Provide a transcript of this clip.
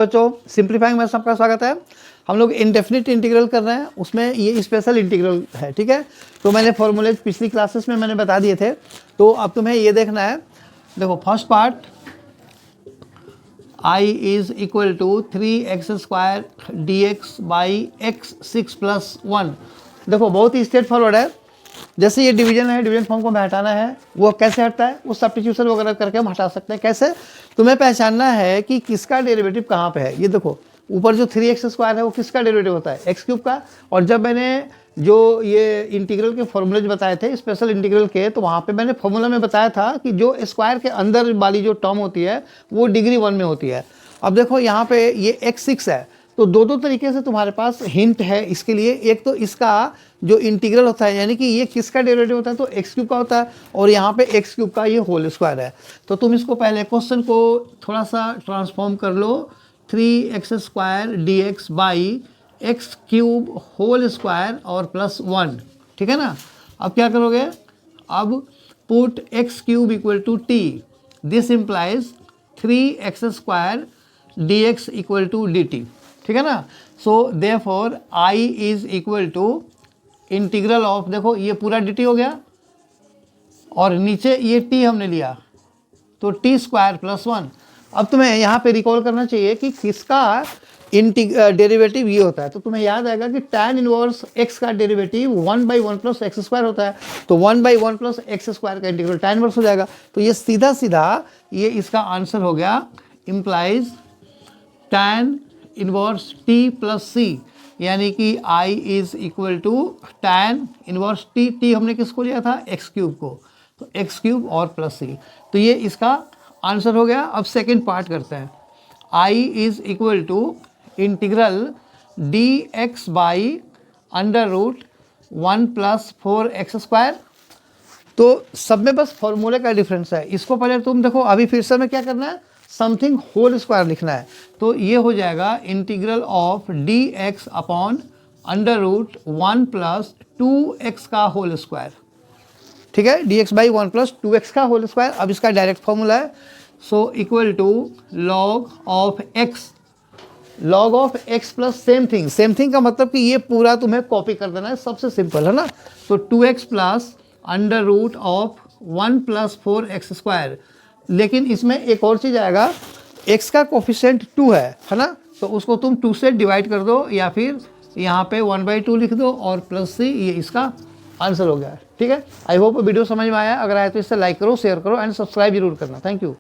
बच्चों सिंप्लीफाइंग में सबका स्वागत है। हम लोग इंडेफिनिट इंटीग्रल कर रहे हैं, उसमें ये स्पेशल इंटीग्रल है। ठीक है, तो मैंने फॉर्मूले पिछली क्लासेस में मैंने बता दिए थे, तो अब तुम्हें ये देखना है। देखो first part I is equal to 3x² dx by x 6+1। देखो बहुत ही स्ट्रेट फॉरवर्ड है। जैसे ये डिवीजन है, डिवीजन फॉर्म को हमें हटाना है, वो कैसे हटता है, वो सब्स्टिट्यूशन वगैरह करके हम हटा सकते हैं। कैसे, तुम्हें पहचानना है कि किसका डेरिवेटिव कहाँ पे है। ये देखो ऊपर जो 3x² है वो किसका डेरिवेटिव होता है, x³ का। और जब मैंने जो ये इंटीग्रल के फॉर्मूलेज बताए थे स्पेशल इंटीग्रल के, तो वहाँ पे मैंने फॉर्मूला में बताया था कि जो स्क्वायर के अंदर वाली जो टर्म होती है वो डिग्री 1 में होती है। अब देखो यहाँ पे ये x6 है, तो दो तरीके से तुम्हारे पास हिंट है इसके लिए। एक तो इसका जो इंटीग्रल होता है, यानी कि ये किसका डेरिवेटिव होता है, तो x³ का होता है, और यहाँ पे x³ का ये होल स्क्वायर है। तो तुम इसको पहले क्वेश्चन को थोड़ा सा ट्रांसफॉर्म कर लो, 3x² dx बाई x³ होल स्क्वायर और +1। ठीक है ना। अब क्या करोगे, अब put x³ equal to t, this implies 3x² dx equal to dt। ठीक है ना। So therefore I is equal to integral of, देखो ये पूरा dt हो गया और नीचे ये t हमने लिया, तो t² +1। अब तुम्हें यहाँ पे रिकॉल करना चाहिए कि किसका डेरिवेटिव ये होता है। तो तुम्हें याद आएगा कि tan इनवर्स x का डेरिवेटिव 1/1 + x² होता है, तो 1/1 + x² का इंटीग्रल tan इनवर्स हो जाएगा। तो ये सीधा सीधा ये इसका आंसर हो गया, implies tan inverse t + c, यानी कि I is equal to tan inverse t हमने किसको लिया था, x³ को, तो x³ और +c। तो ये इसका आंसर हो गया। अब सेकेंड पार्ट करते हैं। I is equal to integral dx by √1 + 4x²। तो सब में बस फॉर्मूले का डिफरेंस है। इसको पहले तुम देखो, अभी फिर से में क्या करना है, समथिंग होल स्क्वायर लिखना है। तो ये हो जाएगा integral of dx upon √1 + 2x का होल स्क्वायर। ठीक है, dx बाई 1 + 2x का होल स्क्वायर। अब इसका डायरेक्ट फॉर्मूला है, so equal to log of x plus same thing का मतलब कि ये पूरा तुम्हें कॉपी कर देना है, सबसे सिंपल है ना। तो 2x प्लस √1 + 4x²। लेकिन इसमें एक और चीज़ आएगा, x का कोफिशिएंट 2 है ना, तो उसको तुम 2 से डिवाइड कर दो, या फिर यहाँ पे 1/2 लिख दो और +c, ये इसका आंसर हो गया। ठीक है, आई होप वीडियो समझ में आया। अगर आया तो इसे लाइक करो, शेयर करो एंड सब्सक्राइब जरूर करना। Thank you.